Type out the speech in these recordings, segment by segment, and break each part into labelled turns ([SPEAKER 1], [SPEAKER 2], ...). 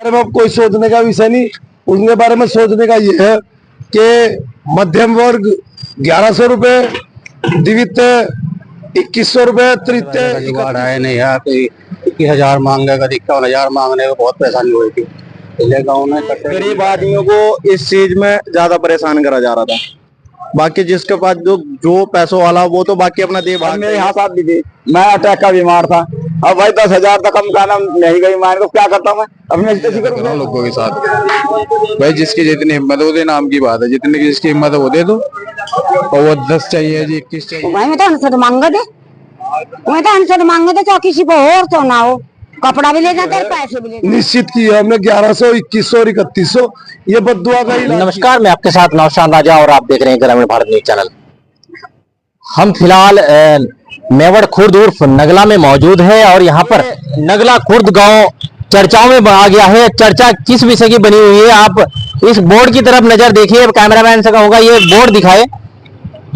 [SPEAKER 1] में अब कोई सोचने का विषय नहीं। उसके बारे में सोचने का ये है कि मध्यम वर्ग 1100 रुपए, द्वितीय 2100 रुपए, तृतीय
[SPEAKER 2] जुगाड़ है नहीं है। 21,000 मांगेगा, 51,000 मांगने को बहुत परेशानी हुई थी। गाँव में
[SPEAKER 3] गरीब आदमियों को इस चीज में ज्यादा परेशान करा जा रहा था। बाकी जिसके पास जो पैसों वाला वो तो बाकी अपना दे भाग।
[SPEAKER 4] मेरे यहाँ साथ भी थी, मैं अटैक का बीमार था। अब भाई 10,000 तक कम खाना नहीं गई, मान को क्या करता मैं अपने
[SPEAKER 2] लोगों के साथ। भाई जिसकी जितनी हिम्मत हो दे, नाम की बात है, जितनी जिसकी हिम्मत है वो दे दो। और वो 10 चाहिए जी, 21 चाहिए।
[SPEAKER 5] भाई मैं तो अनसर मांगा दे, चाहे किसी को और तो ना हो, कपड़ा भी ले जाते हैं, पैसे भी ले जाते।
[SPEAKER 1] निश्चित किया हमने 1100, 2100 और 3100। ये बद्दुआ का ही।
[SPEAKER 6] नमस्कार, मैं आपके साथ नौशान राजा और आप देख रहे हैं ग्रामीण भारत न्यूज चैनल। हम फिलहाल मेवड़ खुर्द उर्फ नगला में मौजूद है और यहाँ पर नगला खुर्द गांव चर्चाओं में आ गया है। चर्चा किस विषय की बनी हुई है, आप इस बोर्ड की तरफ नजर देखिए। कैमरामैन से कहूंगा ये बोर्ड दिखाए।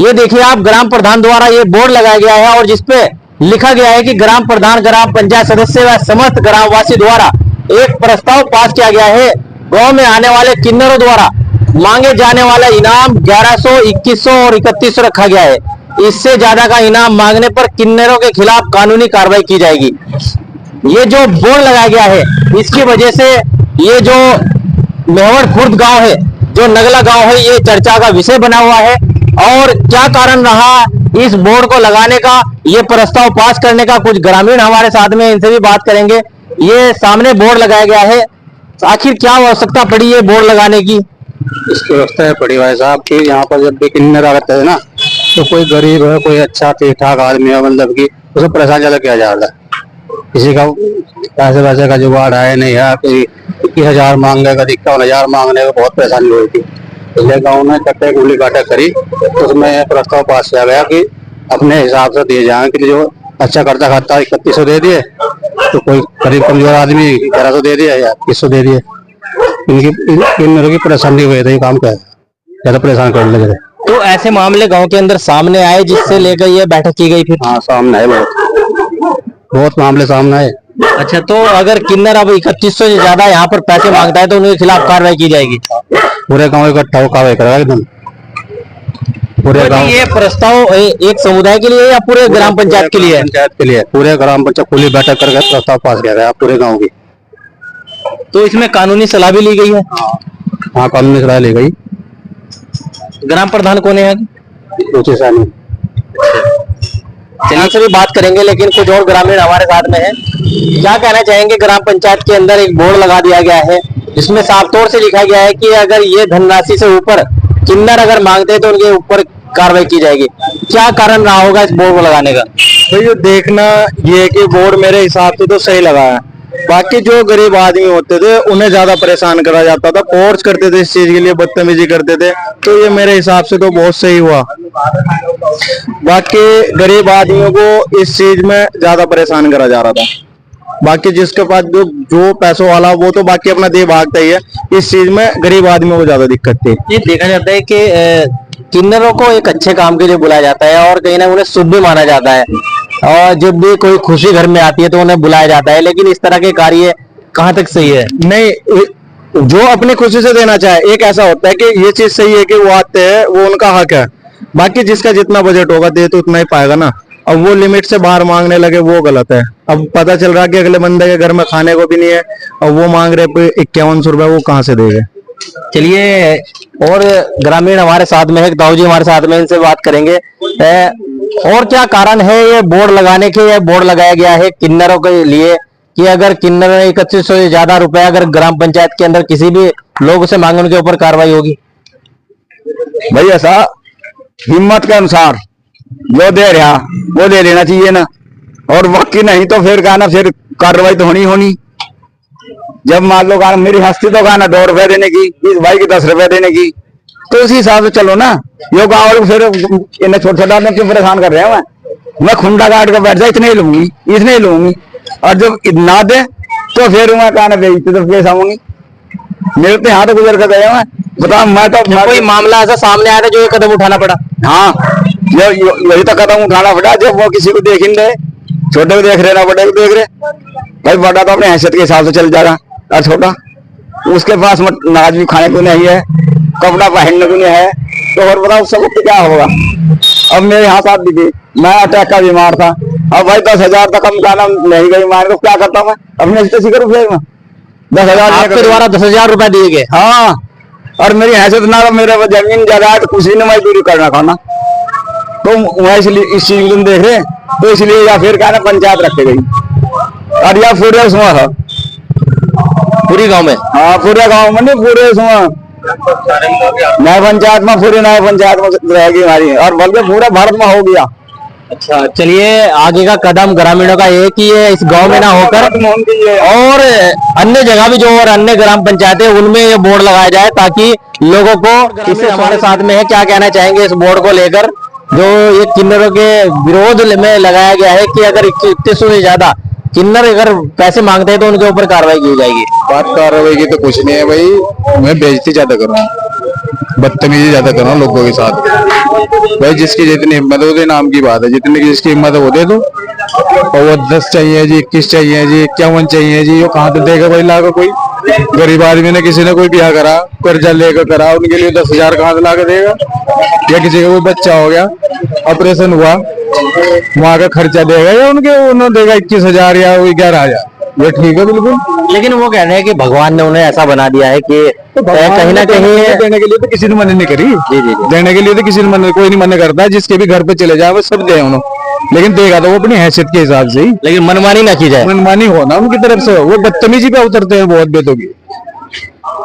[SPEAKER 6] ये देखिए आप, ग्राम प्रधान द्वारा ये बोर्ड लगाया गया है और जिसपे लिखा गया है कि ग्राम प्रधान, ग्राम पंचायत सदस्य व समस्त ग्रामवासी द्वारा एक प्रस्ताव पास किया गया है। गांव में आने वाले किन्नरों द्वारा मांगे जाने वाला इनाम 1100, 2100 और 3100 रखा गया है। इससे ज्यादा का इनाम मांगने पर किन्नरों के खिलाफ कानूनी कार्रवाई की जाएगी। ये जो बोर्ड लगाया गया है, इसकी वजह से ये जो मेवड़ खुर्द गांव है, जो नगला गांव है, ये चर्चा का विषय बना हुआ है। और क्या कारण रहा इस बोर्ड को लगाने का, ये प्रस्ताव पास करने का, कुछ ग्रामीण हमारे साथ में, इनसे भी बात करेंगे। ये सामने बोर्ड लगाया गया है, आखिर क्या आवश्यकता पड़ी है बोर्ड लगाने की?
[SPEAKER 2] इसकी व्यवस्था पड़ी भाई साहब कि यहाँ पर जब भी किन्नर आते हैं ना, तो कोई गरीब है, कोई अच्छा ठीक ठाक आदमी है, मतलब की उसे परेशान ज्यादा किया जा रहा है। किसी का पैसे वैसे का जुगाड़ है नहीं है। 21,000 मांगेगा, 51,000 मांगने को बहुत परेशानी हुई थी। इसलिए गाँव में कट्टे गुली काटे करी, तो उसमें प्रस्ताव पास किया गया कि अपने हिसाब से दिए जाए। कि जो अच्छा करता खाता 3100 दे दिए, तो कोई गरीब कमजोर आदमी 1100 दे दिया या 2100 दे दिए। इनकी परेशानी हुई थी, काम का ज्यादा परेशान करने लगे।
[SPEAKER 6] तो ऐसे मामले गांव के अंदर सामने आए जिससे लेकर ये बैठक की गई? फिर
[SPEAKER 2] हाँ, सामने आए, बहुत मामले सामने आए।
[SPEAKER 6] अच्छा, तो अगर किन्नर अब 3100 से ज्यादा यहाँ पर पैसे मांगता है तो उनके खिलाफ कार्रवाई की जाएगी?
[SPEAKER 2] पूरे गांव इकट्ठा कार्रवाई करेगा एकदम, पूरे गांव।
[SPEAKER 6] ये प्रस्ताव एक समुदाय के लिए या पूरे ग्राम पंचायत के लिए?
[SPEAKER 2] पंचायत के लिए, पूरे ग्राम पंचायत खुली बैठक करके प्रस्ताव पास किया गया पूरे गाँव की।
[SPEAKER 6] तो इसमें कानूनी सलाह भी ली गई है?
[SPEAKER 2] हाँ, कानूनी सलाह ली गई।
[SPEAKER 6] ग्राम प्रधान कौन है? चलिए से भी बात करेंगे, लेकिन कुछ और ग्रामीण हमारे साथ में है। क्या कहना चाहेंगे? ग्राम पंचायत के अंदर एक बोर्ड लगा दिया गया है, जिसमें साफ तौर से लिखा गया है कि अगर ये धनराशि से ऊपर किन्नर अगर मांगते हैं तो उनके ऊपर कार्रवाई की जाएगी। क्या कारण रहा होगा इस बोर्ड को लगाने का?
[SPEAKER 3] तो ये देखना ये कि बोर्ड मेरे हिसाब से तो सही लगा है। बाकी जो गरीब आदमी होते थे उन्हें ज्यादा परेशान करा जाता था, फोर्स करते थे इस चीज के लिए, बदतमीजी करते थे। तो ये मेरे हिसाब से तो बहुत सही हुआ। बाकी गरीब आदमियों को इस चीज में ज्यादा परेशान करा जा रहा था। बाकी जिसके पास जो पैसों वाला वो तो बाकी अपना दे भागता ही है। इस चीज में गरीब आदमियों को ज्यादा दिक्कत थी।
[SPEAKER 6] ये देखा जाता है कि किन्नरों को एक अच्छे काम के लिए बुलाया जाता है और कहीं ना उन्हें शुभ भी माना जाता है, और जब भी कोई खुशी घर में आती है तो उन्हें बुलाया जाता है। लेकिन इस तरह के कार्य कहाँ तक सही है?
[SPEAKER 3] नहीं, जो अपनी खुशी से देना चाहे, एक ऐसा होता है कि ये चीज सही है कि वो आते हैं, वो उनका हक है। बाकी जिसका जितना बजट होगा दे तो उतना ही पाएगा ना। अब वो लिमिट से बाहर मांगने लगे, वो गलत है। अब पता चल रहा है कि अगले बंदे के घर में खाने को भी नहीं है और वो मांग रहे 5100 रुपए, वो कहाँ से देंगे?
[SPEAKER 6] चलिए, और ग्रामीण हमारे साथ में है, दाऊ जी हमारे साथ में, इनसे बात करेंगे। और क्या कारण है ये बोर्ड लगाने के? ये बोर्ड लगाया गया है किन्नरों के लिए कि अगर किन्नर 3100 से ज्यादा रुपए अगर ग्राम पंचायत के अंदर किसी भी लोग से मांगे उनके ऊपर कार्रवाई होगी।
[SPEAKER 4] भाई ऐसा हिम्मत के अनुसार जो दे रहा वो दे देना चाहिए ना, और बाकी नहीं तो फिर कहना, फिर कार्रवाई तो होनी। जब मान लो गाना मेरी हस्ती तो गाना 2 रुपए देने की, इस भाई की 10 रुपए देने की, तो उसी हिसाब से चलो ना। यो गाँव वाले फिर इन्हें छोटा छोटा आदमी क्यों परेशान कर रहे हैं? मैं खुंडा काट कर बैठ जाए, इतने ही लूंगी, इतने ही लूंगी, और जब ना दे तो फिर मैं कहना बेइज्जती तो कैसे आऊंगी? मेरे तो यहाँ तो गुजर कर गया। मैं बताओ, मैं तो
[SPEAKER 6] कोई मामला ऐसा सामने आया था जो ये कदम उठाना पड़ा?
[SPEAKER 4] हाँ, यही तो कदम उठाना पड़ा। जब वो किसी को देख ही नहीं, छोटे को देख रहे ना बड़े को देख रहे। भाई बड़ा तो अपने हैसियत के हिसाब से चल जाएगा, और छोटा उसके पास अनाज भी खाने को नहीं है, कपड़ा पहनने को नहीं है, तो और बताओ सब क्या होगा। अब मेरे यहाँ साथ भी मैं अटैक का बीमार था, अब भाई 10,000 तक हम खाना नहीं गई मार, तो क्या करता मैं अपने से करूँ फिर मैं 10,000
[SPEAKER 6] आपके द्वारा 10,000 रुपए दिए गए।
[SPEAKER 4] हाँ, और मेरी हैसियत ना मेरे जमीन जायदाद कुछ भी नहीं, मजदूरी करना खाना, तो वह इसलिए इस चीज को देख रहे, तो इसलिए या फिर क्या ना पंचायत रखे गई और या पूरे उसमें है,
[SPEAKER 6] पूरी गांव में।
[SPEAKER 4] हाँ पूरे गांव में नहीं, पूरे उसमें नए पंचायत में, पूरी नए पंचायत में रहेगी हमारी, और बल्कि पूरे भारत में हो गया।
[SPEAKER 6] अच्छा, चलिए आगे का कदम ग्रामीणों का एक ही है, इस गांव में ना होकर और अन्य जगह भी जो और अन्य ग्राम पंचायतें उनमें ये बोर्ड लगाया जाए, ताकि लोगों को, इससे हमारे साथ में है, क्या कहना चाहेंगे इस बोर्ड को लेकर जो ये किन्नरों के विरोध में लगाया गया है कि अगर 3100 से ज्यादा किन्नर अगर पैसे मांगते हैं तो उनके ऊपर कार्रवाई की जाएगी।
[SPEAKER 7] बात कार्रवाई की तो कुछ नहीं है भाई, मैं बेइज्जती ज्यादा कर रहा हूँ, बदतमीजी ज्यादा कर रहा हूँ लोगों के साथ। भाई जिसकी जितनी हिम्मत है, नाम की बात है, जितनी जिसकी हिम्मत है वो दे दो, और वो 10 चाहिए जी, 21 चाहिए जी, 51 चाहिए जी, वो कहाँ तो देगा भाई लाकर। कोई गरीब आदमी ने, किसी ने कोई ब्याह करा, कर्जा लेकर करा, उनके लिए 10,000 कहाँ से ला कर देगा, या किसी का कोई बच्चा हो गया, ऑपरेशन हुआ, वहां का खर्चा देगा या उन्होंने देगा 21,000 या 11,000, ये ठीक है बिल्कुल।
[SPEAKER 6] लेकिन वो कह रहे हैं कि भगवान ने उन्हें ऐसा बना दिया है कि कहीं ना कहीं
[SPEAKER 7] देने के लिए तो किसी ने मना नहीं करी।
[SPEAKER 6] जी जी जी।
[SPEAKER 7] देने के लिए तो किसी ने मना, कोई नहीं मना करता, जिसके भी घर पे चले जाए वो सब दे उन्होंने, लेकिन देगा तो वो अपनी हैसियत के हिसाब से ही,
[SPEAKER 6] लेकिन मनमानी ना की जाए।
[SPEAKER 7] मनमानी हो ना उनकी तरफ से, वो बदतमीजी पे उतरते हैं, बहुत बेतों की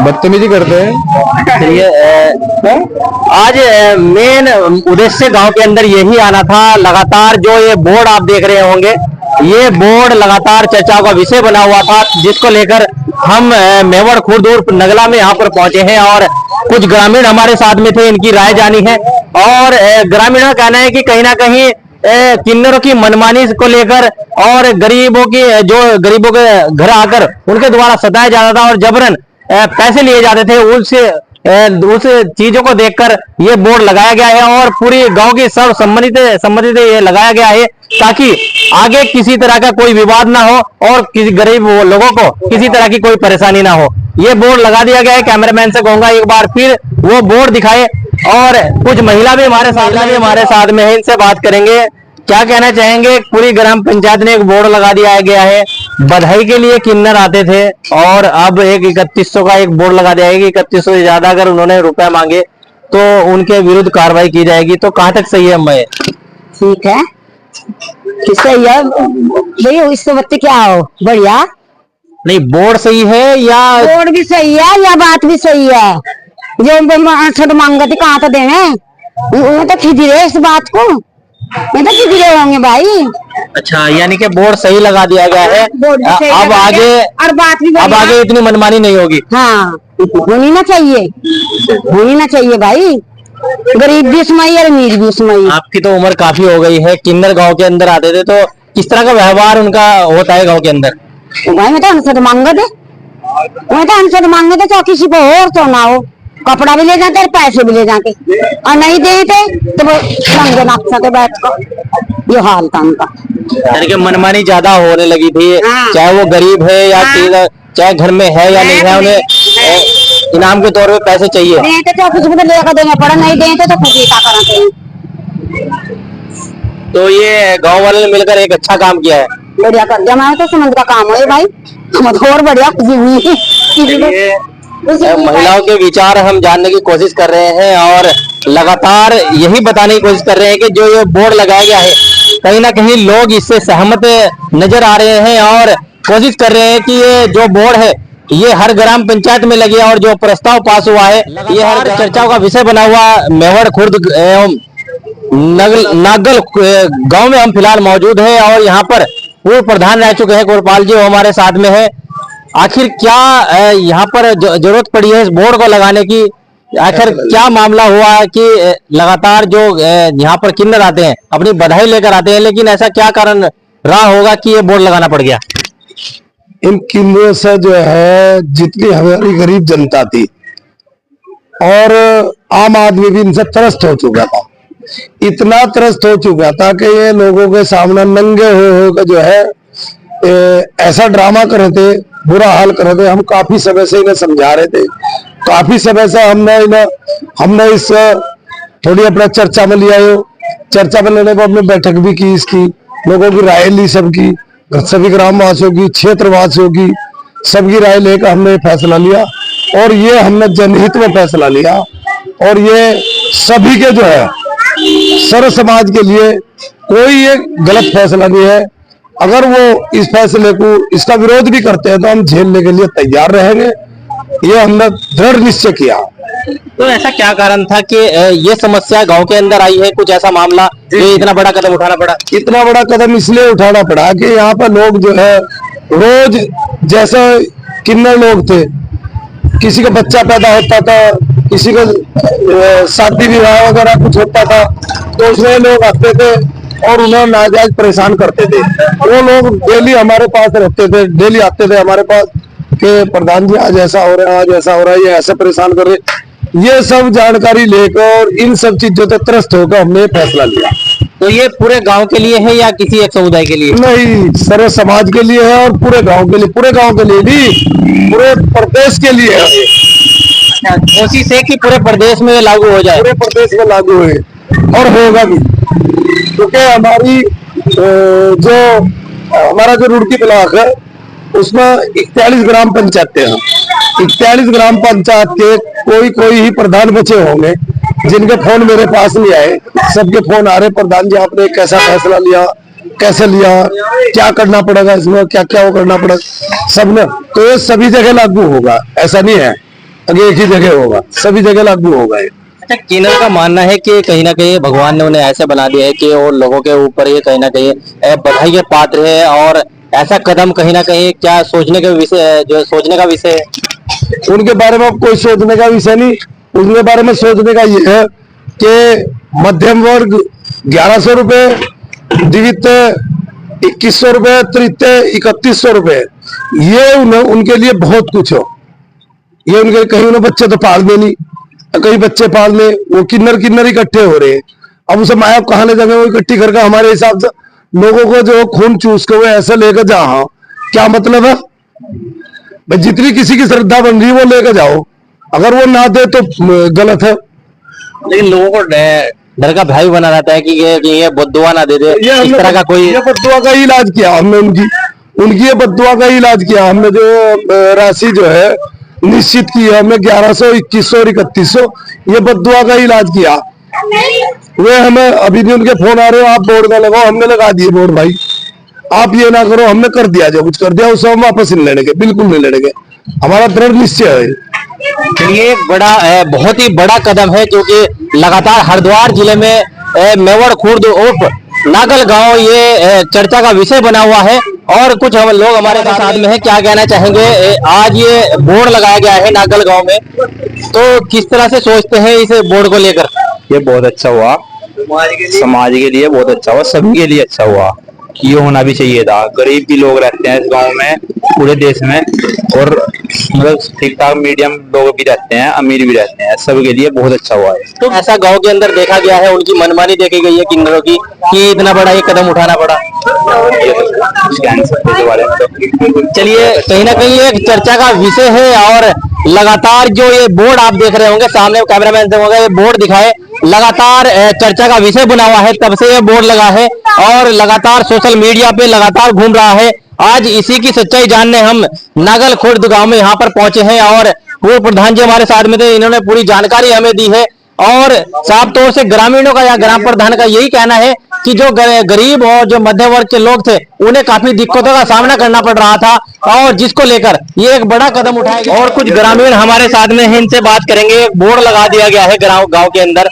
[SPEAKER 7] बदतमीजी करते हैं।
[SPEAKER 6] चलिए आज मेन उद्देश्य गांव के अंदर यही आना था। लगातार जो ये बोर्ड आप देख रहे होंगे, ये बोर्ड लगातार चर्चाओं का विषय बना हुआ था, जिसको लेकर हम मेवड़ खुर्द उर्फ नगला में यहाँ पर पहुंचे हैं और कुछ ग्रामीण हमारे साथ में थे, इनकी राय जानी है। और ग्रामीणों का कहना है कि कहीं ना कहीं किन्नरों की मनमानी को लेकर और गरीबों की, जो गरीबों के घर आकर उनके द्वारा सताया जाता था और जबरन पैसे लिए जाते थे, उस चीजों को देखकर ये बोर्ड लगाया गया है और पूरी गांव की सब संबंधित ये लगाया गया है, ताकि आगे किसी तरह का कोई विवाद ना हो और किसी गरीब लोगों को किसी तरह की कोई परेशानी ना हो। ये बोर्ड लगा दिया गया है। कैमरामैन से कहूंगा एक बार फिर वो बोर्ड दिखाए, और कुछ महिला भी हमारे साथ में है, इनसे बात करेंगे, क्या कहना चाहेंगे। पूरी ग्राम पंचायत ने एक बोर्ड लगा दिया गया है, बधाई के लिए किन्नर आते थे और अब एक 3100 का एक बोर्ड लगा दिया है कि 3100 से ज्यादा अगर उन्होंने रुपए मांगे तो उनके विरुद्ध कार्रवाई की जाएगी। तो कहाँ तक सही है मैं?
[SPEAKER 5] ठीक है, सही है भाई, इससे बच्चे क्या हो बढ़िया।
[SPEAKER 6] नहीं, बोर्ड सही है या
[SPEAKER 5] बोर्ड भी सही है या बात भी सही है। जो छोट मांगते कहाँ तो देने, वो तो खिजरे इस बात को, ये तो खिजरे होंगे भाई।
[SPEAKER 6] अच्छा, यानी कि बोर्ड सही लगा दिया गया है। अब आगे
[SPEAKER 5] और बात भी
[SPEAKER 6] अब आगे इतनी मनमानी नहीं होगी।
[SPEAKER 5] हाँ, होनी ना चाहिए, होनी ना चाहिए भाई, गरीब भी उसमें और अमीर भी उसमें।
[SPEAKER 6] आपकी तो उम्र काफी हो गई है, किन्नर गांव के अंदर आते थे तो किस तरह का व्यवहार उनका होता है गांव के अंदर?
[SPEAKER 5] भाई मैं तो उनसे तो मांगे थे, चाहे किसी को और तो ना हो, कपड़ा भी ले जाते और पैसे भी ले जाते, और नहीं देते तो वो संगे नाक के बैठ कर, ये हाल था उनका।
[SPEAKER 6] यानी कि मनमानी ज्यादा होने लगी थी।
[SPEAKER 5] हाँ।
[SPEAKER 6] चाहे वो गरीब है या चाहे घर में है या नहीं है, उन्हें इनाम के तौर पे पैसे चाहिए।
[SPEAKER 5] देते तो कुछ भी तो लेकर देना पड़ा, नहीं देते तो खुद ही क्या करते।
[SPEAKER 6] तो ये गांव वालों ने मिलकर एक अच्छा काम किया है,
[SPEAKER 5] बढ़िया कर दिया। मैं तो समझ का काम है भाई, हम तो और बढ़िया खुशी हुई।
[SPEAKER 6] महिलाओं के विचार हम जानने की कोशिश कर रहे हैं और लगातार यही बताने की कोशिश कर रहे हैं कि जो ये बोर्ड लगाया गया है, कहीं ना कहीं लोग इससे सहमत नजर आ रहे हैं और कोशिश कर रहे हैं कि ये जो बोर्ड है ये हर ग्राम पंचायत में लगे और जो प्रस्ताव पास हुआ है ये हर चर्चाओं का विषय बना हुआ मेवड़ खुर्द एवं नागल गांव में हम फिलहाल मौजूद हैं और यहाँ पर पूर्व प्रधान रह चुके हैं गोपाल जी, वो हमारे साथ में है। आखिर क्या यहाँ पर जरूरत पड़ी है इस बोर्ड को लगाने की? आखिर क्या मामला हुआ कि लगातार जो यहाँ पर किन्नर आते हैं अपनी बधाई लेकर आते हैं, लेकिन ऐसा क्या कारण रहा होगा कि ये बोर्ड लगाना पड़ गया?
[SPEAKER 1] इन किन्नरों से जो है जितनी हमारी गरीब जनता थी और आम आदमी भी इनसे त्रस्त हो चुका था, इतना त्रस्त हो चुका था कि ये लोगों के सामने नंगे हो के जो है ऐसा ड्रामा कर रहे थे, बुरा हाल कर रहे थे। हम काफी समय से इन्हें समझा रहे थे, काफी समय से हमने इस थोड़ी अपना चर्चा में लिया हो। चर्चा में लेने को हमने बैठक भी की, इसकी लोगों की राय ली, सबकी, सभी ग्रामवासियों की, क्षेत्रवासियों की, सबकी राय लेकर हमने फैसला लिया और ये हमने जनहित में फैसला लिया। और ये सभी के जो है सर्व समाज के लिए कोई ये गलत फैसला नहीं है। अगर वो इस फैसले को, इसका विरोध भी करते हैं तो हम झेलने के लिए तैयार रहेंगे, ये हमने दृढ़ निश्चय किया।
[SPEAKER 6] तो ऐसा क्या कारण था कि ये समस्या गांव के अंदर आई है? कुछ ऐसा मामला जो इतना बड़ा कदम उठाना पड़ा?
[SPEAKER 1] इतना बड़ा कदम इसलिए उठाना पड़ा कि यहाँ पर लोग जो है रोज, जैसे किन्नर लोग थे, किसी का बच्चा पैदा होता था, किसी का शादी विवाह वगैरह कुछ होता था, तो उसमें लोग आते थे और उन्हें नाजायज परेशान करते थे। वो लोग डेली हमारे पास रहते थे, डेली आते थे हमारे पास कि प्रधान जी आज ऐसा हो रहा है, आज ऐसा हो रहा है, ये ऐसे परेशान कर रहे। ये सब जानकारी लेकर इन सब चीजों से त्रस्त होकर हमने फैसला लिया।
[SPEAKER 6] तो ये पूरे गांव के लिए है या किसी एक समुदाय के लिए?
[SPEAKER 1] नहीं, सर्व समाज के लिए है और पूरे गांव के लिए, पूरे गांव के लिए भी, पूरे प्रदेश के लिए है।
[SPEAKER 6] कोशिश है कि पूरे प्रदेश में लागू हो जाए।
[SPEAKER 1] पूरे प्रदेश में लागू है और होगा भी, क्योंकि हमारा जो रुड़की ब्लॉक है उसमें 41 ग्राम पंचायतें हैं। 41 ग्राम पंचायत के कोई ही प्रधान बचे होंगे जिनके फोन मेरे पास नहीं आए। सबके फोन आ रहे, प्रधान जी आपने कैसा फैसला लिया, कैसे लिया, क्या करना पड़ेगा इसमें, क्या क्या वो करना पड़ेगा, सबने। तो ये सभी जगह लागू होगा, ऐसा नहीं है अगर एक ही जगह होगा, सभी जगह लागू होगा।
[SPEAKER 6] अच्छा, किन्नर का मानना है कि कहीं ना कहीं भगवान ने उन्हें ऐसे बना दिया है कि वो लोगों के ऊपर ये कहीं ना कहीं बधाई के पात्र है, और ऐसा कदम कहीं ना कहीं क्या सोचने का विषय, जो सोचने का विषय है?
[SPEAKER 1] उनके बारे में कोई सोचने का विषय नहीं। उनके बारे में सोचने का ये है कि मध्यम वर्ग 1100 रुपए, द्वितीय 2100 रुपए, तृतीय 3100 रुपए, ये उनके लिए बहुत कुछ हो। ये उनके कहीं उन्हें बच्चे तो पालने नहीं, कई बच्चे पालने, वो किन्नर इकट्ठे हो रहे हैं। अब उसे माया कहाँ ले जाएंगे, वो इकट्ठी करके हमारे हिसाब से लोगों को जो खून चूस के वो ऐसे लेकर जाओ, क्या मतलब है भाई? जितनी किसी की श्रद्धा बन रही है वो लेकर जाओ, अगर वो ना दे तो गलत है।
[SPEAKER 6] लेकिन लोगों को डर का भय बना रहता है कि ये बद्दुआ ना दे दे, इस तरह का कोई।
[SPEAKER 1] ये बद्दुआ का ही इलाज किया हमने, उनकी ये बद्दुआ का ही इलाज किया हमने। जो राशि जो है निश्चित की है हमने 1100, 2100 और 3100, ये बद्दुआ का इलाज किया। वे हमें अभी भी उनके फोन आ रहे हो, आप बोर्ड का लगाओ, हमने लगा दिए बोर्ड। भाई आप ये ना करो, हमने कर दिया, जो कुछ कर दिया उससे हम वापस नहीं लड़ेंगे, बिल्कुल नहीं लड़ेंगे, हमारा दृढ़ निश्चय है।
[SPEAKER 6] ये एक बड़ा बहुत ही बड़ा कदम है, क्योंकि लगातार हरिद्वार जिले में मेवड़ खुर्द उर्फ नागल गांव ये चर्चा का विषय बना हुआ है। और कुछ हम लोग हमारे साथ में है, क्या कहना चाहेंगे? आज ये बोर्ड लगाया गया है नागल गांव में, तो किस तरह से सोचते हैं इस बोर्ड को लेकर?
[SPEAKER 8] ये बहुत अच्छा हुआ, समाज के लिए बहुत अच्छा हुआ, सभी के लिए अच्छा हुआ। ये होना भी चाहिए था। गरीब भी लोग रहते हैं इस गांव में, पूरे देश में, और मतलब ठीक ठाक मीडियम लोग भी रहते हैं, अमीर भी रहते हैं, सबके लिए बहुत अच्छा हुआ है।
[SPEAKER 6] तो ऐसा गांव के अंदर देखा गया है, उनकी मनमानी देखी गई है किन्नरों की, कि इतना बड़ा ये कदम उठाना पड़ा। चलिए, कहीं ना कहीं एक चर्चा का विषय है, और लगातार जो ये बोर्ड आप देख रहे होंगे, सामने कैमरामैन से होगा, ये बोर्ड दिखाए, लगातार चर्चा का विषय बना हुआ है, तब से ये बोर्ड लगा है और लगातार सोशल मीडिया पे लगातार घूम रहा है। आज इसी की सच्चाई जानने हम नागल खुर्द गांव में यहाँ पर पहुंचे हैं, और पूर्व प्रधान जी हमारे साथ में थे, इन्होंने पूरी जानकारी हमें दी है। और साफ तौर से ग्रामीणों का या ग्राम प्रधान का यही कहना है कि जो गरीब और जो मध्य वर्ग के लोग थे, उन्हें काफी दिक्कतों का सामना करना पड़ रहा था, और जिसको लेकर ये एक बड़ा कदम उठाया गया। और कुछ ग्रामीण हमारे साथ में हैं, इनसे बात करेंगे। बोर्ड लगा दिया गया है गांव के अंदर,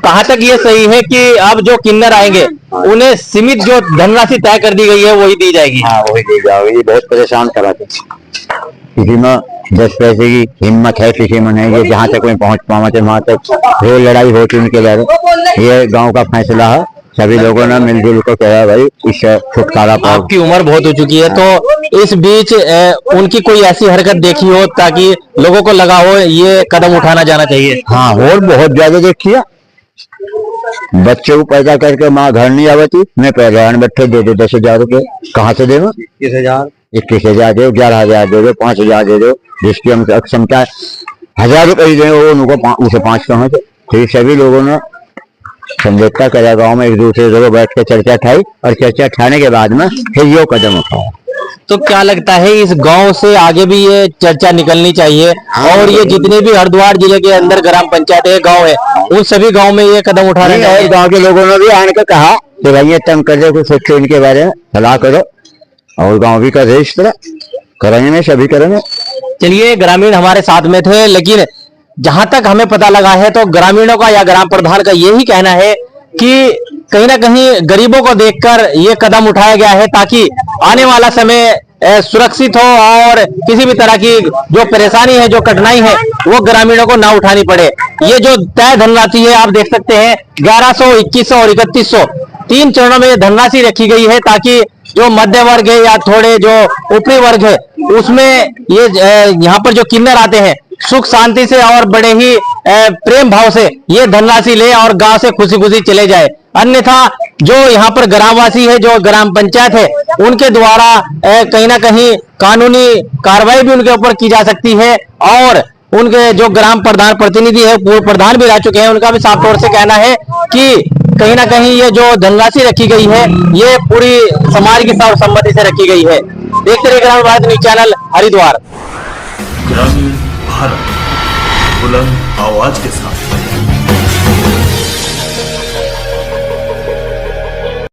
[SPEAKER 6] कहाँ तक ये सही है कि अब जो किन्नर आएंगे उन्हें सीमित जो धनराशि तय कर दी गई है वही दी जाएगी?
[SPEAKER 4] हाँ, वही दी जाएगी। बहुत परेशान करा थे, किसी में 10 पैसे की हिम्मत है, किसी में नहीं। ये जहाँ तक मैं पहुँच पाते वहाँ तक फिर लड़ाई होती उनके बारे। ये गांव का फैसला है, सभी लोगों ने मिलजुल कर कहा भाई इससे छुटकारा पाओ।
[SPEAKER 6] आपकी उम्र बहुत हो चुकी है, तो इस बीच उनकी कोई ऐसी हरकत देखी हो ताकि लोगों को लगा हो ये कदम उठाना जाना चाहिए?
[SPEAKER 4] हाँ, और बहुत ज्यादा देखिए, बच्चे को पैदा करके माँ घर नहीं आवती, मैं पहलवान बैठे दे दो 10,000 रुपये, कहाँ से दे?
[SPEAKER 2] 21,000
[SPEAKER 4] 21,000 दो, 11,000 दे दो, 5,000 दे दो, जिसकी हम क्षमता 1,000 रुपये ही दें वो उनको उसे 5 कहाँ से? फिर सभी लोगों ने समझौता करा, गाँव में एक दूसरे जगह बैठ के चर्चा उठाई और चर्चा उठाने के बाद में फिर ये कदम उठाया।
[SPEAKER 6] तो क्या लगता है इस गांव से आगे भी ये चर्चा निकलनी चाहिए और ये जितने भी हरिद्वार जिले के अंदर ग्राम पंचायत है, गांव है, उन सभी गांव में ये कदम उठाना चाहिए।
[SPEAKER 4] गांव के लोगों ने भी आने के कहा कि भाई ये तंग कर दे, कुछ सोचो इनके बारे में, सलाह करो, और गांव भी कर रहे इस तरह करेंगे, सभी करेंगे।
[SPEAKER 6] चलिए, ग्रामीण हमारे साथ में थे, लेकिन जहां तक हमें पता लगा है तो ग्रामीणों का या ग्राम प्रधान का यही कहना है कि कहीं ना कहीं गरीबों को देखकर ये कदम उठाया गया है ताकि आने वाला समय सुरक्षित हो और किसी भी तरह की जो परेशानी है, जो कठिनाई है, वो ग्रामीणों को ना उठानी पड़े। ये जो तय धनराशि है आप देख सकते हैं 1100, 2100 और 3100 3 चरणों में ये धनराशि रखी गई है ताकि जो मध्य वर्ग है या थोड़े जो ऊपरी वर्ग है उसमें ये यहाँ पर जो किन्नर आते हैं सुख शांति से और बड़े ही प्रेम भाव से ये धनराशि ले और गांव से खुशी खुशी चले जाए। अन्यथा जो यहाँ पर ग्रामवासी है, जो ग्राम पंचायत है, उनके द्वारा कहीं ना कहीं कानूनी कार्रवाई भी उनके ऊपर की जा सकती है और उनके जो ग्राम प्रधान प्रतिनिधि है, पूर्व प्रधान भी रह चुके हैं, उनका भी साफ तौर से कहना है कि कहीं ना कहीं ये जो धनराशि रखी गई है ये पूरी समाज की सर्वसम्मति से रखी गई है। देखते रहिए ग्रामीण भारत न्यूज चैनल हरिद्वार।
[SPEAKER 9] ग्रामीण भारत बुलंद आवाज के साथ।